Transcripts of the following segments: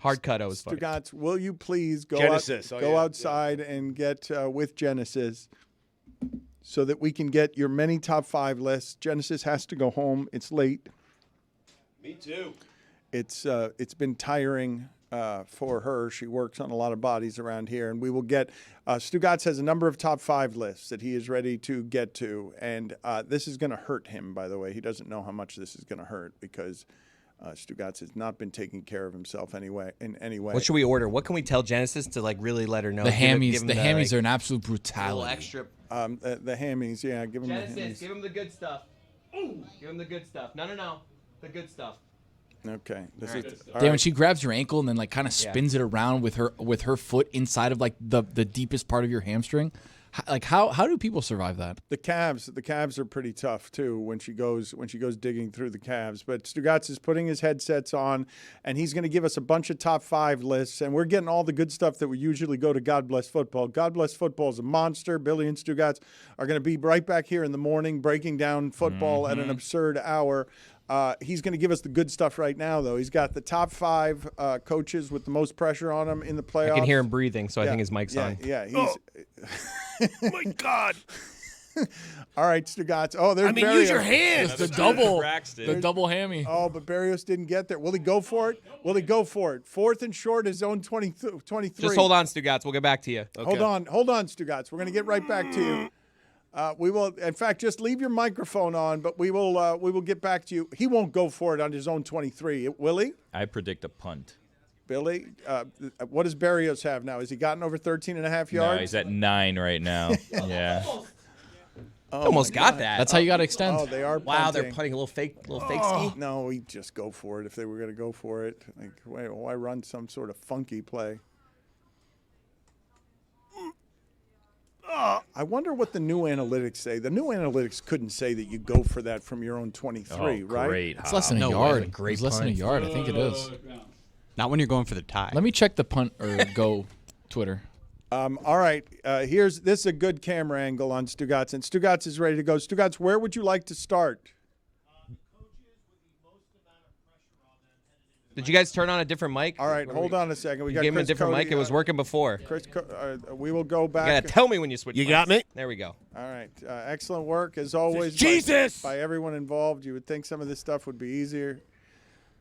Hard cut was funny. Stugotz, will you please go outside and get with Genesis so that we can get your many top 5 lists. Genesis has to go home. It's late. Me too. It's been tiring for her. She works on a lot of bodies around here, and we will get. Stugotz has a number of top 5 lists that he is ready to get to, and this is going to hurt him. By the way, he doesn't know how much this is going to hurt because Stugotz has not been taking care of himself in any way. What should we order? What can we tell Genesis to like really let her know? The hammies. The hammies are an absolute brutality. A little extra. The hammies, yeah. Give him Genesis, the hammies. give him the good stuff. Ooh. Give him the good stuff. No. The good stuff. Okay. When she grabs your ankle and then like kind of spins it around with her foot inside of like the deepest part of your hamstring, like how do people survive that? The calves are pretty tough too when she goes digging through the calves. But Stugotz is putting his headsets on, and he's going to give us a bunch of top 5 lists, and we're getting all the good stuff that we usually go to God Bless Football. God Bless Football is a monster. Billy and Stugotz are going to be right back here in the morning breaking down football at an absurd hour. He's going to give us the good stuff right now, though. He's got the top 5 coaches with the most pressure on him in the playoffs. I can hear him breathing, so I think his mic's on. Yeah, he's. My God. All right, Stugotz. Oh, there's Barrios. Use your hands. The double hammy. Oh, but Barrios didn't get there. Will he go for it? 4th and short is zone 23. Just hold on, Stugotz. We'll get back to you. Okay. Hold on, Stugotz. We're going to get right back to you. We will, in fact, just leave your microphone on, but we will get back to you. He won't go for it on his own 23, will he? I predict a punt. Billy, what does Barrios have now? Has he gotten over 13.5 yards? No, he's at 9 right now. Yeah. Almost got that. That's how you got to extend. Oh, they are punting. Wow, they're putting a little fake ski. No, he'd just go for it if they were going to go for it. Like, why run some sort of funky play? I wonder what the new analytics say. The new analytics couldn't say that you go for that from your own 23, right? Great. It's less than a yard. It's less than a yard. I think it is. Not when you're going for the tie. Let me check the punt or go Twitter. All right. This is a good camera angle on Stugotz, and Stugotz is ready to go. Stugotz, where would you like to start? Did you guys turn on a different mic? All right, hold on a second. We You got gave him a Chris different Cody, mic. It was working before. We will go back. You gotta tell me when you switch. You mics. got me? There we go. All right. Excellent work, as always. Jesus! By everyone involved. You would think some of this stuff would be easier.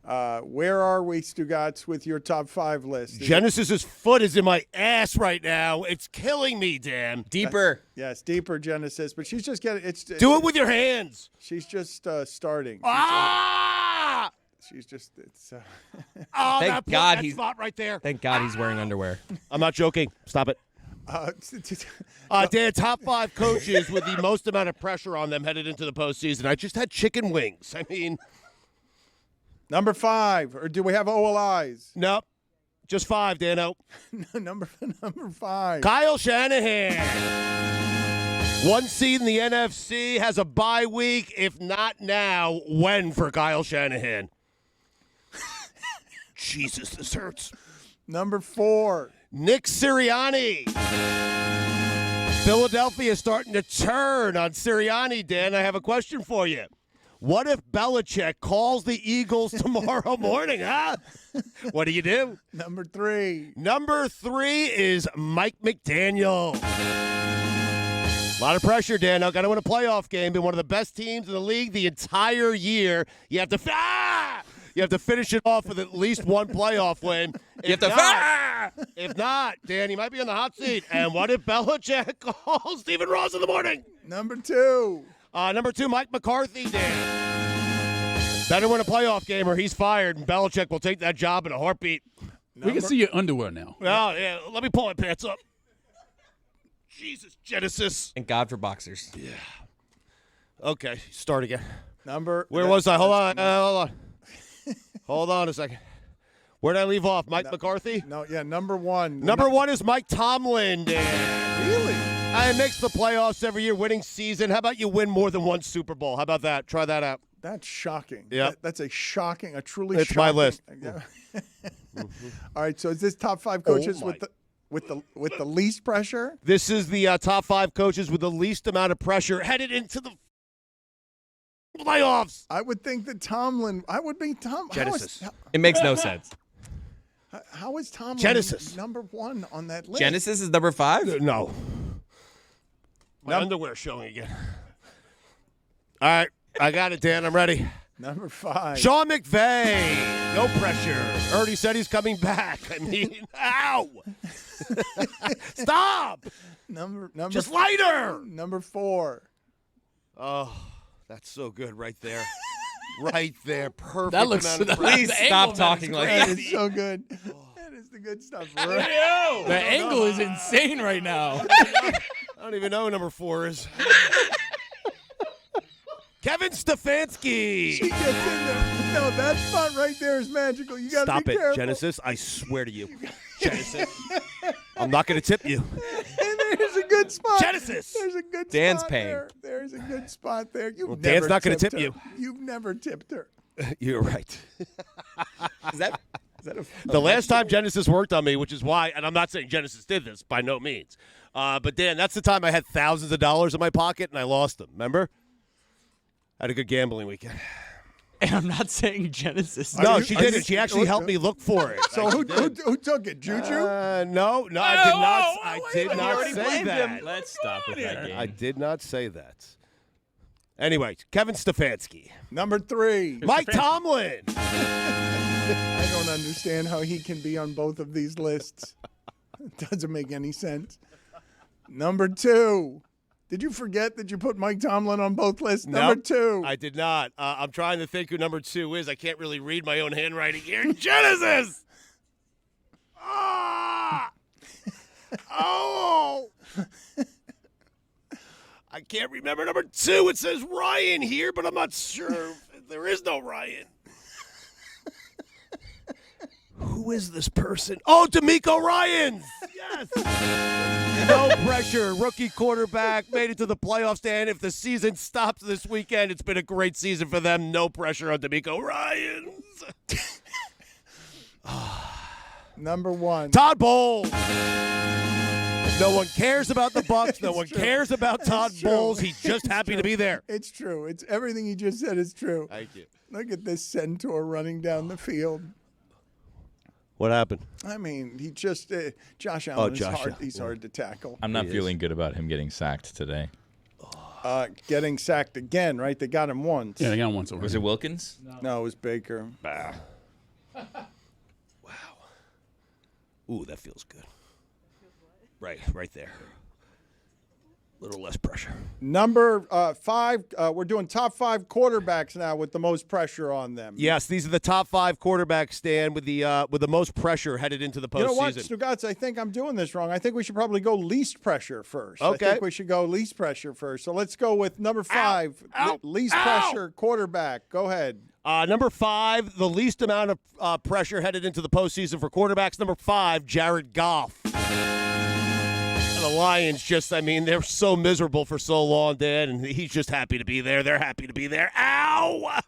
Where are we, Stugotz, with your top 5 list? Genesis's foot is in my ass right now. It's killing me, Dan. Deeper. Yes, deeper, Genesis. But she's just getting it. Do it with your hands. She's just starting. She's just Oh, Thank that God that he's- spot right there. Thank God he's wearing underwear. I'm not joking. Stop it. Dan, top 5 coaches with the most amount of pressure on them headed into the postseason. I just had chicken wings. I mean, number 5, or do we have OLIs? nope. Just 5, Dano. number 5. Kyle Shanahan. 1 seed in the NFC, has a bye week. If not now, when for Kyle Shanahan? Jesus, this hurts. Number 4. Nick Sirianni. Philadelphia is starting to turn on Sirianni, Dan. I have a question for you. What if Belichick calls the Eagles tomorrow morning, huh? What do you do? Number 3. Number 3 is Mike McDaniel. A lot of pressure, Dan. Now, got to win a playoff game. Been one of the best teams in the league the entire year. You have to finish it off with at least one playoff win. If not, Dan, you might be on the hot seat. And what if Belichick calls Stephen Ross in the morning? Number 2. Number 2, Mike McCarthy, Dan. Better win a playoff game or he's fired, and Belichick will take that job in a heartbeat. We can see your underwear now. Oh, yeah. Let me pull my pants up. Jesus, Genesis. Thank God for boxers. Yeah. Okay, start again. Where was I? Hold on. Hold on a second. Where did I leave off? Mike McCarthy? No, yeah, number 1. Number 1 is Mike Tomlin, Dan. Really? It makes the playoffs every year, winning season. How about you win more than 1 Super Bowl? How about that? Try that out. That's shocking. Yeah. That's a truly shocking. It's my list. Yeah. All right, so is this top 5 coaches with the least pressure? This is the top 5 coaches with the least amount of pressure headed into the playoffs. I would think that Tomlin. I would be Tom. Genesis. It makes no sense. How is Tomlin Genesis. number 1 on that list? Genesis is number 5? No. My underwear showing again. All right. I got it, Dan. I'm ready. Number 5. Sean McVay. No pressure. Already said he's coming back. I mean, ow. Stop. Number Just lighter. Number 4. Oh, that's so good right there. Right there. Perfect That looks. amount of Please the stop angle, man, talking is like crazy. That is so good. That is the good stuff. Right? The angle is insane right now. I don't even know who number 4 is. Kevin Stefanski. She gets in there. No, that spot right there is magical. You got to Stop be it, careful. Genesis. I swear to you. Genesis. I'm not going to tip you. And there's a good spot. Genesis. There's a good Dan's spot paying. there. There's a good spot there. You've Dan's never not gonna tipped tip her. you. You've never tipped her. You're right. Is that a The last time Genesis worked on me, which is why, and I'm not saying Genesis did this, by no means. But, Dan, that's the time I had thousands of dollars in my pocket and I lost them. Remember? I had a good gambling weekend. And I'm not saying Genesis. No, she didn't. She actually helped me look for it. So who took it? Juju? No, I did not. I did not say that. Let's stop with that game. I did not say that. Anyway, Kevin Stefanski. Number 3. Mike Tomlin. I don't understand how he can be on both of these lists. It doesn't make any sense. Number 2. Did you forget that you put Mike Tomlin on both lists? Number 2. I did not. I'm trying to think who number 2 is. I can't really read my own handwriting here. Genesis! Ah! Oh! I can't remember number 2. It says Ryan here, but I'm not sure. There is no Ryan. Who is this person? Oh, D'Amico Ryans! Yes! No pressure. Rookie quarterback. Made it to the playoffs, Dan. If the season stops this weekend, it's been a great season for them. No pressure on D'Amico Ryans. Number 1. Todd Bowles. No one cares about the Bucs. No one cares about Todd Bowles. He's just happy to be there. It's true. It's everything he just said is true. Thank you. Look at this centaur running down the field. What happened? I mean, he just Josh Allen is Josh hard. Allen. He's hard to tackle. I'm not feeling good about him getting sacked today. Getting sacked again, right? They got him once. Yeah, they got him once over. Was it Wilkins? No, it was Baker. Wow. Ooh, that feels good. Right there. A little less pressure. Number 5, we're doing top 5 quarterbacks now with the most pressure on them. Yes, these are the top 5 quarterbacks, Stan, with the most pressure headed into the postseason. You know what, Stugotz? I think I'm doing this wrong. I think we should probably go least pressure first. Okay. I think we should go least pressure first. So let's go with number 5, least pressure quarterback. Go ahead. Number 5, the least amount of pressure headed into the postseason for quarterbacks. Number 5, Jared Goff. The Lions they're so miserable for so long, Dan, and he's just happy to be there. They're happy to be there. Ow!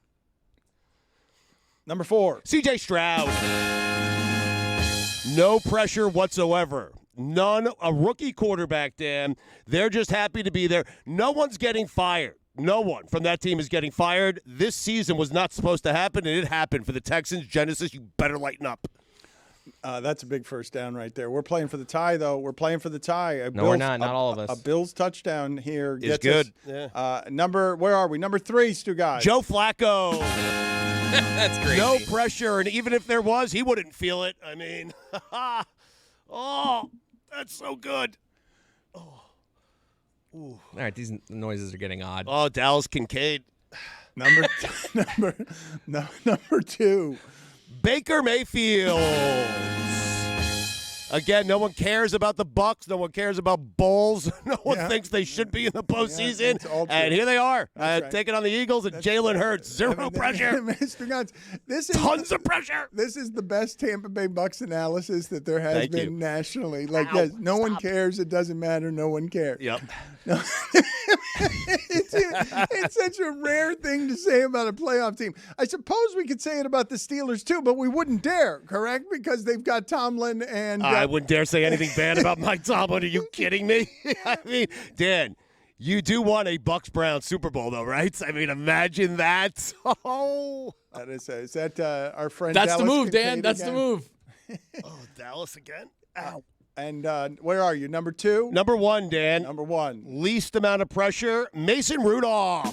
Number 4. C.J. Stroud. No pressure whatsoever. None. A rookie quarterback, Dan. They're just happy to be there. No one's getting fired. No one from that team is getting fired. This season was not supposed to happen, and it happened for the Texans. Genesis, you better lighten up. That's a big first down right there. We're playing for the tie, though. We're playing for the tie. No, we're not. Not all of us. A Bills touchdown here Is gets good. us. Where are we? Number 3, Stugotz. Joe Flacco. That's crazy. No pressure, and even if there was, he wouldn't feel it. I mean, oh, that's so good. All right, these noises are getting odd. Oh, Dallas Kincaid. Number 2. Baker Mayfield. Again, no one cares about the Bucs. No one cares about Bulls. No one thinks they should be in the postseason. it's all true. And here they are, Right. taking on the Eagles and Jalen Hurts. Zero pressure. Mr. Gotts, this is Tons of pressure. This is the best Tampa Bay Bucks analysis that there has Thank been you. nationally. Yes, no one cares. It doesn't matter. No one cares. Yep. It's such a rare thing to say about a playoff team. I suppose we could say it about the Steelers too, but we wouldn't dare, correct? Because they've got Tomlin and I wouldn't dare say anything bad about Mike Tomlin. Are you kidding me? I mean, Dan, you do want a Bucs-Browns Super Bowl, though, right? I mean, imagine that. Oh. is that our friend That's Dallas the move, Kincaid Dan. That's the again? move. Oh, Dallas again? Ow. And where are you? Number 2? Number 1, Dan. Number 1. Least amount of pressure, Mason Rudolph.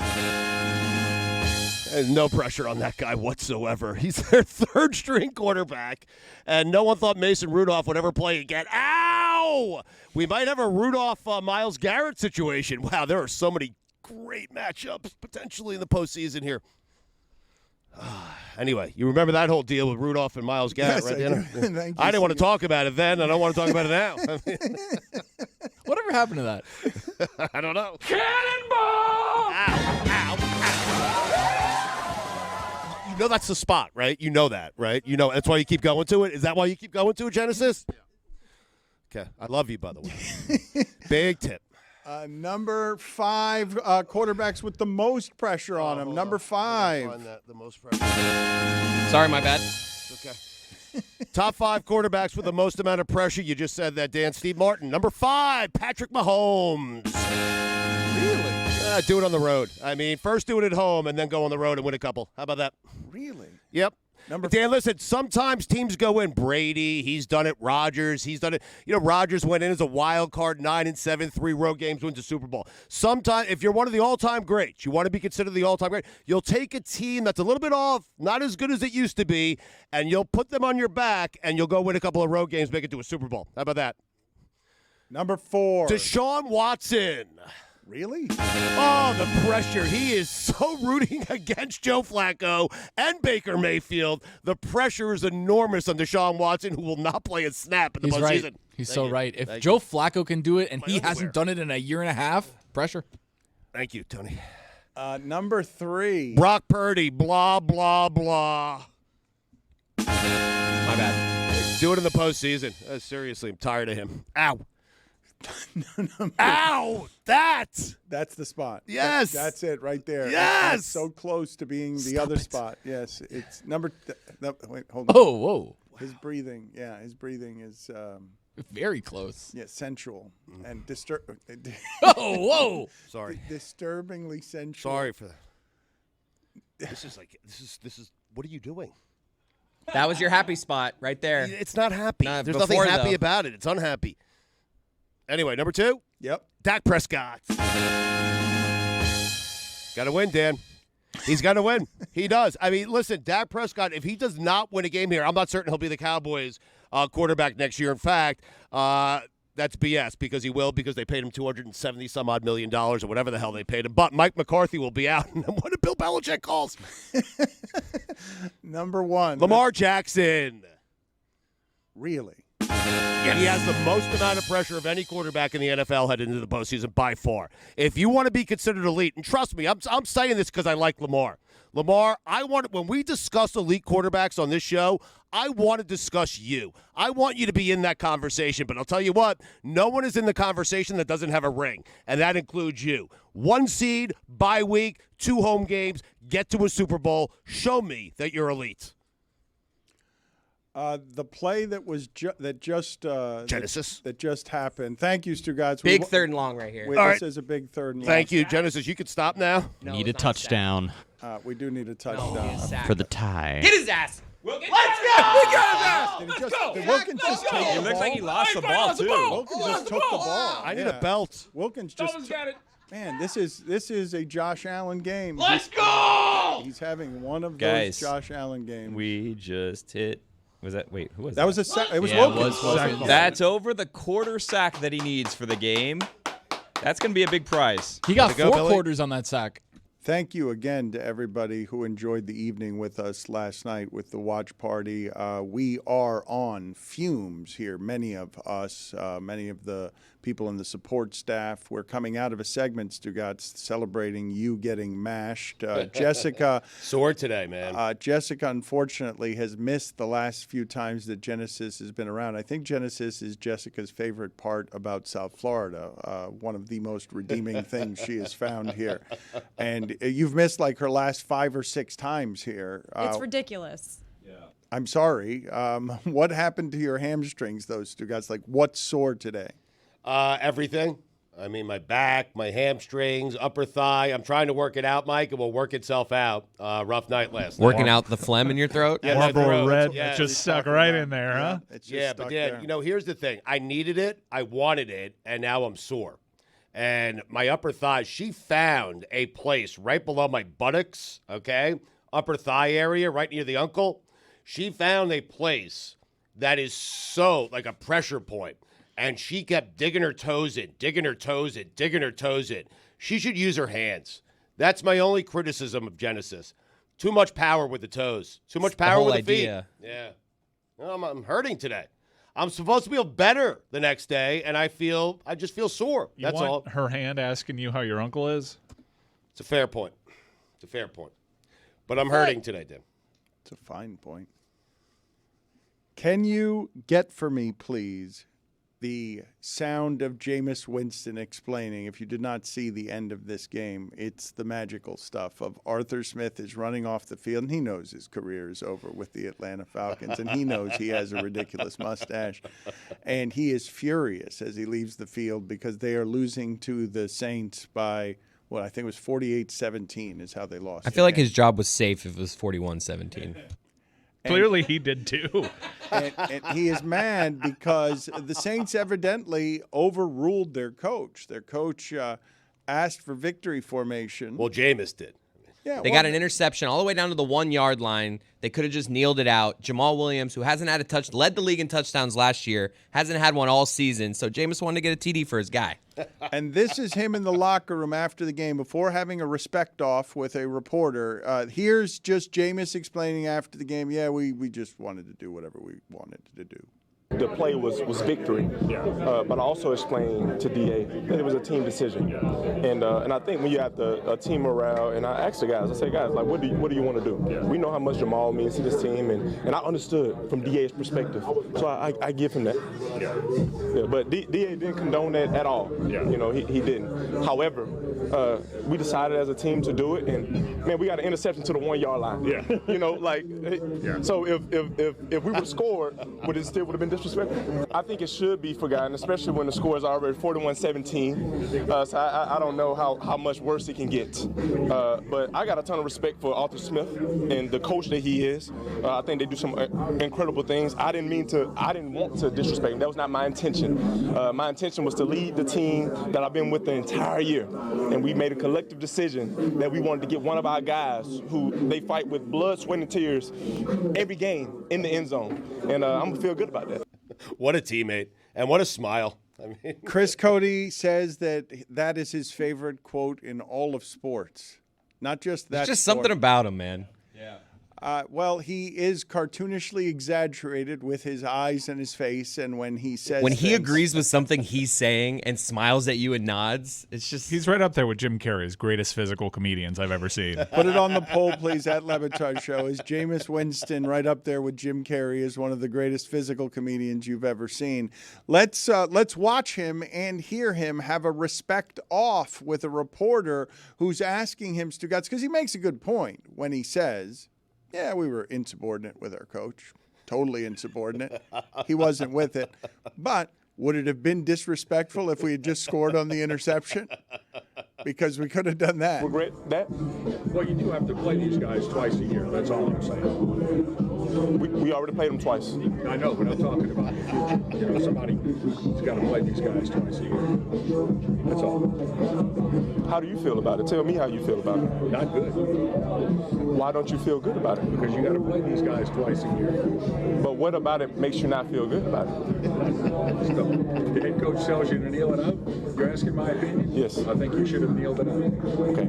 There's no pressure on that guy whatsoever. He's their third-string quarterback, and no one thought Mason Rudolph would ever play again. Ow! We might have a Rudolph-Myles Garrett situation. Wow, there are so many great matchups potentially in the postseason here. Anyway, you remember that whole deal with Rudolph and Myles Garrett, Yes, right, I Dan? do. Thank you, I didn't want to Steve. talk about it then. I don't want to talk about it now. Whatever happened to that? I don't know. Cannonball! Ow, ow. You know that's the spot, right? You know that, right? You know that's why you keep going to it? Is that why you keep going to it, Genesis? Yeah. Okay. I love you, by the way. Big tip. Number 5, quarterbacks with the most pressure on them. Number 5. Find that, the most pressure. Sorry, my bad. Okay. Top 5 quarterbacks with the most amount of pressure. You just said that, Dan. Steve Martin. Number 5, Patrick Mahomes. Really? Do it on the road. I mean, first do it at home and then go on the road and win a couple. How about that? Really? Yep. Number Dan, listen, sometimes teams go in. Brady, he's done it. Rodgers, he's done it. You know, Rodgers went in as a wild card, 9-7, 3 road games, wins the Super Bowl. Sometimes, if you're one of the all-time greats, you want to be considered the all-time great, you'll take a team that's a little bit off, not as good as it used to be, and you'll put them on your back, and you'll go win a couple of road games, make it to a Super Bowl. How about that? Number 4. Deshaun Watson. Really? Oh, the pressure. He is so rooting against Joe Flacco and Baker Mayfield. The pressure is enormous on Deshaun Watson, who will not play a snap in the He's postseason. right. He's Thank so you. right. If Thank Joe you. Flacco can do it and he underwear. hasn't done it in a year and a half, pressure. Thank you, Tony. Number 3. Brock Purdy, blah, blah, blah. My bad. Do it in the postseason. Seriously, I'm tired of him. Ow. Ow! That's the spot. Yes. That's it right there. Yes. It's so close to being the other spot. Yes. It's number wait, hold on. Oh, whoa. His breathing. Yeah, his breathing is Very close. sensual and Oh, whoa. sorry. disturbingly sensual. Sorry for that. This is what are you doing? That was your happy spot right there. It's not happy. Nah, There's nothing before, happy though. about it. It's unhappy. Anyway, number 2, Yep. Dak Prescott. Got to win, Dan. He's got to win. He does. I mean, listen, Dak Prescott, if he does not win a game here, I'm not certain he'll be the Cowboys quarterback next year. In fact, that's BS because he will, because they paid him $270-some-odd million or whatever the hell they paid him. But Mike McCarthy will be out. And what did Bill Belichick calls? Number 1. Lamar Jackson. Really? He has the most amount of pressure of any quarterback in the NFL heading into the postseason by far. If you want to be considered elite, and trust me, I'm saying this because I like Lamar. Lamar, when we discuss elite quarterbacks on this show, I want to discuss you. I want you to be in that conversation. But I'll tell you what, no one is in the conversation that doesn't have a ring, and that includes you. 1 seed, bye week, 2 home games, get to a Super Bowl. Show me that you're elite. The play that was Genesis. that just happened. Thank you, Stugotz. Big third and long right here. This All right. is a big third and long. Thank you, Genesis. You could stop now. No, Need it's a not touchdown We do need a sacked. No, touchdown. he's sacked. for the tie. Hit his ass. Let's Did Wilkins just take the It looks ball? like he lost the ball, too. Wilkins just took the ball. I need a belt. Wilkins just man, this is a Josh Allen game. Let's go! He's having one of Guys, those Josh Allen games. We just hit. Was that? Wait, who was That was a sack. It was Yeah, it Wilkins. was Wilkins. That's over the quarter sack that he needs for the game. That's going to be a big prize. He got Way to go, 4 Billy. quarters on that sack. Thank you again to everybody who enjoyed the evening with us last night with the watch party. We are on fumes here, many of us, many of the people in the support staff. We're coming out of a segment, Stugotz, celebrating you getting mashed. Jessica, Sore today, man. Jessica, unfortunately, has missed the last few times that Genesis has been around. I think Genesis is Jessica's favorite part about South Florida, one of the most redeeming things she has found here. And you've missed like her last 5 or 6 times here. It's ridiculous. I'm sorry. What happened to your hamstrings, though, Stugotz? Like, what's sore today? Everything. I mean, my back, my hamstrings, upper thigh. I'm trying to work it out, Mike. It will work itself out. Rough night last night. Working out the phlegm in your throat? Yeah, Marlboro Red yeah, just stuck right in there, huh? It's just Yeah, stuck but then, there. here's the thing. I needed it, I wanted it, and now I'm sore. And my upper thigh, she found a place right below my buttocks, okay? Upper thigh area, right near the ankle. She found a place that is so, like a pressure point. And she kept digging her toes in, digging her toes in, digging her toes in. She should use her hands. That's my only criticism of Genesis. Too much power with the toes. Too much power with the feet. Yeah. Well, I'm hurting today. I'm supposed to feel better the next day, and I just feel sore. You That's want all. her hand asking you how your uncle is? It's a fair point. But I'm hurting today, Tim. It's a fine point. Can you get for me, please, the sound of Jameis Winston explaining, if you did not see the end of this game, it's the magical stuff of Arthur Smith is running off the field, and he knows his career is over with the Atlanta Falcons, and he knows he has a ridiculous mustache, and he is furious as he leaves the field because they are losing to the Saints by, well, I think it was 48-17 is how they lost. I feel like his job was safe if it was 41-17. Clearly he did too. And he is mad because the Saints evidently overruled their coach. Their coach asked for victory formation. Well, Jameis did. Yeah, They got an interception all the way down to the 1 yard line. They could have just kneeled it out. Jamaal Williams, who hasn't had a touch, led the league in touchdowns last year, hasn't had one all season. So Jameis wanted to get a TD for his guy. And this is him in the locker room after the game before having a respect off with a reporter. Here's just Jameis explaining after the game, yeah, we just wanted to do whatever we wanted to do. The play was victory, but I also explained to DA that it was a team decision, and I think when you have a team morale, and I asked the guys, I said, guys, like, what do you want to do? We know how much Jamaal means to this team, and I understood from DA's perspective, so I give him that. Yeah, but DA didn't condone that at all. He didn't. However, we decided as a team to do it, and man, we got an interception to the 1 yard line. So if we would have scored, would it still would have been disrespectful? I think it should be forgotten, especially when the score is already 41-17. So I don't know how much worse it can get. But I got a ton of respect for Arthur Smith and the coach that he is. I think they do some incredible things. I didn't want to disrespect him. That was not my intention. My intention was to lead the team that I've been with the entire year. And we made a collective decision that we wanted to get one of our guys who they fight with blood, sweat, and tears every game in the end zone. And I'm going to feel good about that. What a teammate, and what a smile. I mean, Chris Cody says that is his favorite quote in all of sports. Not just that. There's just sport. something about him, man. Yeah. Well, he is cartoonishly exaggerated with his eyes and his face, and when he says When he things, agrees with something he's saying and smiles at you and nods, it's just... He's right up there with Jim Carrey's greatest physical comedians I've ever seen. Put it on the poll, please, at Le Batard Show. Is Jameis Winston right up there with Jim Carrey as one of the greatest physical comedians you've ever seen? Let's watch him and hear him have a respect off with a reporter who's asking him, Stugotz, because he makes a good point when he says, yeah, we were insubordinate with our coach. Totally insubordinate. He wasn't with it. But would it have been disrespectful if we had just scored on the interception? Because we could have done that. Regret that? Well, you do have to play these guys twice a year. That's all I'm saying. We already played them twice. I know, but I'm talking about the future. Somebody's got to play these guys twice a year. That's all. How do you feel about it? Tell me how you feel about it. Not good. Why don't you feel good about it? Because you got to play these guys twice a year. But what about it makes you not feel good about it? The head coach tells you to kneel it out. You're asking my opinion? Yes. I think you should have kneeled it out. Okay.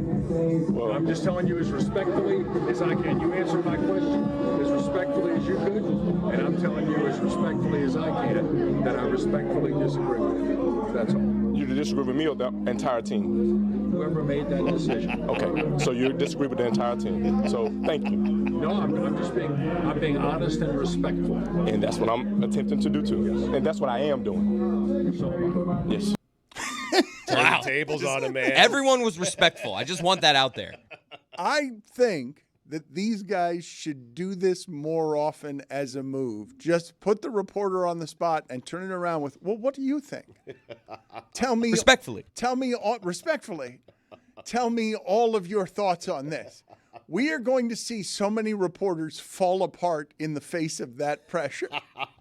Well, I'm just telling you as respectfully as I can. You answer my question as respectfully as you could, and I'm telling you as respectfully as I can that I respectfully disagree with you. That's all. You disagree with me or the entire team? Whoever made that decision. Okay. So you disagree with the entire team. So thank you. No, I'm just being honest and respectful. And that's what I'm attempting to do too. Yes. And that's what I am doing. So, yes. wow. Tables on him, man. Everyone was respectful. I just want that out there. I think that these guys should do this more often as a move. Just put the reporter on the spot and turn it around with, well, what do you think? Tell me Respectfully. Respectfully. Tell me all of your thoughts on this. We are going to see so many reporters fall apart in the face of that pressure.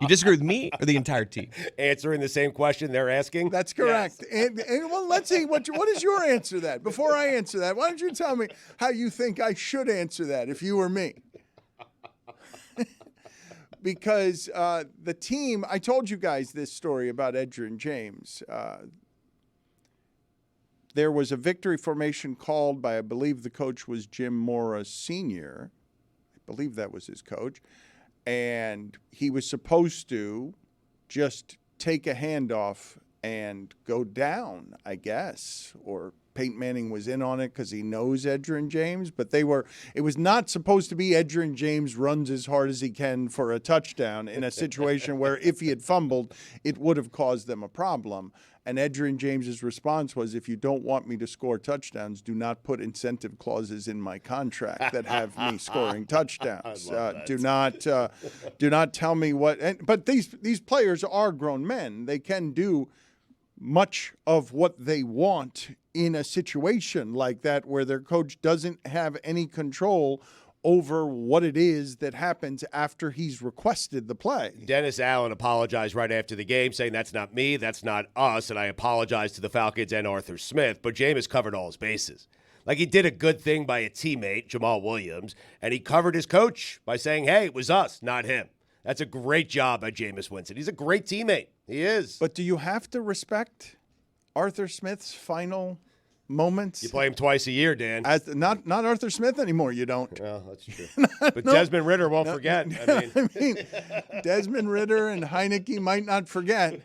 You disagree with me or the entire team? Answering the same question they're asking? That's correct. Yes. And well, let's see, what is your answer to that? Before I answer that, why don't you tell me how you think I should answer that if you were me? Because the team, I told you guys this story about Edgerrin James. There was a victory formation called by, I believe the coach was Jim Mora Sr. I believe that was his coach. And he was supposed to just take a handoff and go down, I guess. Or Peyton Manning was in on it because he knows Edgerrin James. But it was not supposed to be Edgerrin James runs as hard as he can for a touchdown in a situation where if he had fumbled, it would have caused them a problem. And Edgerrin James's response was, if you don't want me to score touchdowns, do not put incentive clauses in my contract that have me scoring touchdowns. Do not tell me what. But these players are grown men. They can do much of what they want in a situation like that where their coach doesn't have any control over what it is that happens after he's requested the play. Dennis Allen apologized right after the game, saying that's not me, that's not us, and I apologize to the Falcons and Arthur Smith. But Jameis covered all his bases. Like, he did a good thing by a teammate, Jamaal Williams, and he covered his coach by saying, hey, it was us, not him. That's a great job by Jameis Winston. He's a great teammate. He is. But do you have to respect Arthur Smith's final moments? You play him twice a year, Dan. Not Arthur Smith anymore, you don't. Well, that's true. But Desmond Ritter won't forget. I mean, Desmond Ritter and Heineke might not forget.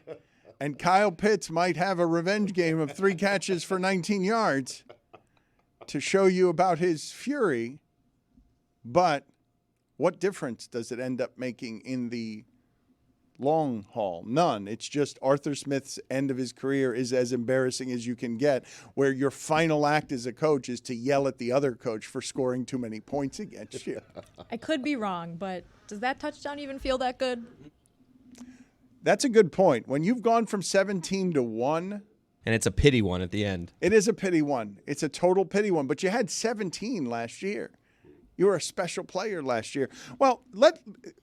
And Kyle Pitts might have a revenge game of 3 catches for 19 yards to show you about his fury. But what difference does it end up making in the long haul? None. It's just Arthur Smith's end of his career is as embarrassing as you can get, where your final act as a coach is to yell at the other coach for scoring too many points against you. I could be wrong, but does that touchdown even feel that good? That's a good point. When you've gone from 17 to 1, and it's a pity one at the end. It is a pity one. It's a total pity one. But you had 17 last year. You were a special player last year. Well,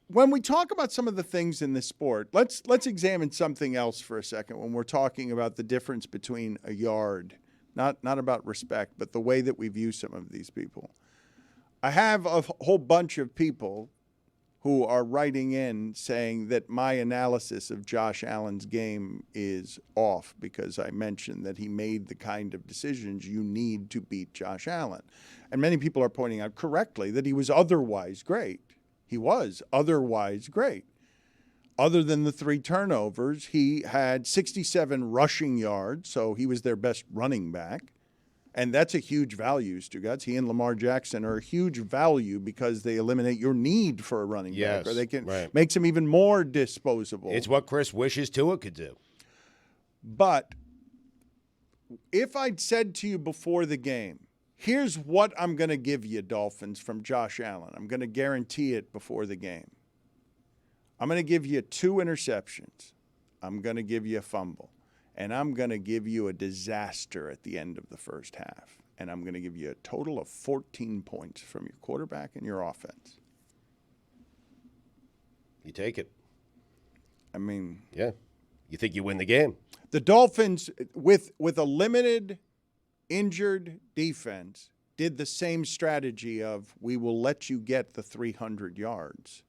when we talk about some of the things in this sport, let's examine something else for a second when we're talking about the difference between a yard, not about respect, but the way that we view some of these people. I have a whole bunch of people who are writing in saying that my analysis of Josh Allen's game is off because I mentioned that he made the kind of decisions you need to beat Josh Allen. And many people are pointing out correctly that he was otherwise great. He was otherwise great. Other than the 3 turnovers, he had 67 rushing yards, so he was their best running back. And that's a huge value, Stugotz. He and Lamar Jackson are a huge value because they eliminate your need for a running back, or they can makes him even more disposable. It's what Chris wishes Tua could do. But if I'd said to you before the game, here's what I'm going to give you, Dolphins, from Josh Allen. I'm going to guarantee it before the game. I'm going to give you 2 interceptions. I'm going to give you a fumble. And I'm going to give you a disaster at the end of the first half. And I'm going to give you a total of 14 points from your quarterback and your offense. You take it. I mean, yeah. You think you win the game. The Dolphins, with a limited, injured defense, did the same strategy of, we will let you get the 300 yards.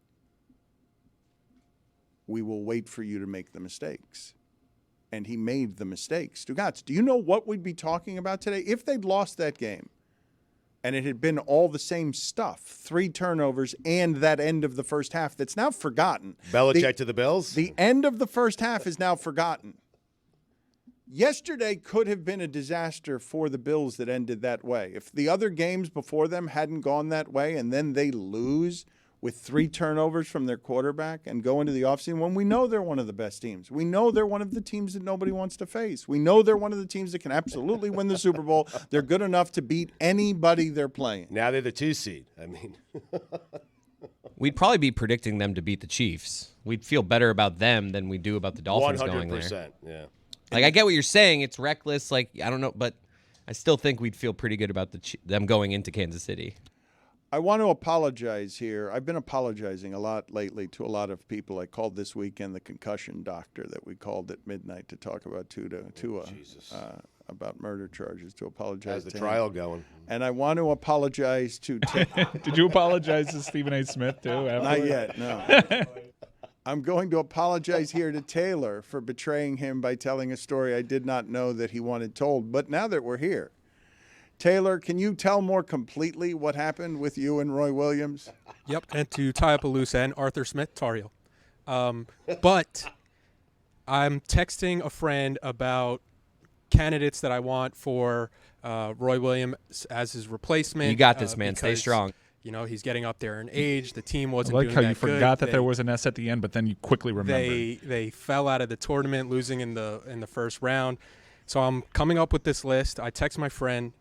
We will wait for you to make the mistakes. And he made the mistakes. Stugotz, do you know what we'd be talking about today? If they'd lost that game and it had been all the same stuff, 3 turnovers and that end of the first half that's now forgotten. Belichick to the Bills? The end of the first half is now forgotten. Yesterday could have been a disaster for the Bills that ended that way. If the other games before them hadn't gone that way and then they lose with 3 turnovers from their quarterback and go into the offseason when we know they're one of the best teams. We know they're one of the teams that nobody wants to face. We know they're one of the teams that can absolutely win the Super Bowl. They're good enough to beat anybody they're playing. Now they're the 2 seed. I mean, we'd probably be predicting them to beat the Chiefs. We'd feel better about them than we do about the Dolphins 100%, going there. Yeah. Like, I get what you're saying. It's reckless. Like, I don't know, but I still think we'd feel pretty good about them going into Kansas City. I want to apologize here. I've been apologizing a lot lately to a lot of people. I called this weekend the concussion doctor that we called at midnight to talk about about murder charges, to apologize How's the to trial him. going? And I want to apologize to Did you apologize to Stephen A. Smith, too? Not yet, no. I'm going to apologize here to Taylor for betraying him by telling a story I did not know that he wanted told. But now that we're here, Taylor, can you tell more completely what happened with you and Roy Williams? Yep, and to tie up a loose end, Arthur Smith, Tar Heel. But I'm texting a friend about candidates that I want for Roy Williams as his replacement. You got this, man. Stay strong. You know, he's getting up there in age. The team wasn't I like doing how that you good. forgot that there was an S at the end, but then you quickly remembered. They fell out of the tournament, losing in the first round. So I'm coming up with this list. I text my friend.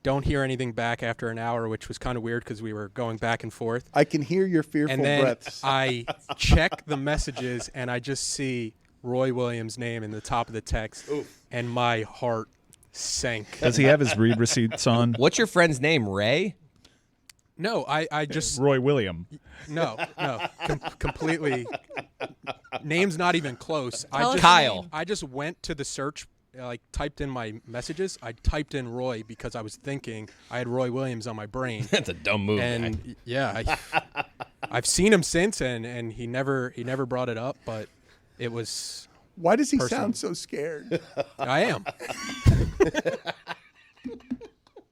Don't hear anything back after an hour, which was kind of weird because we were going back and forth. I can hear your fearful and then breaths. I check the messages, and I just see Roy Williams' name in the top of the text, and my heart sank. Does he have his read receipts on? What's your friend's name, Ray? No, I just Roy William. No, completely. Name's not even close. Kyle. I just went to the search, like typed in my messages. I typed in Roy because I was thinking I had Roy Williams on my brain. That's a dumb move. And yeah, I've seen him since, and he never brought it up, but it was. Why does he personal. sound so scared? I am.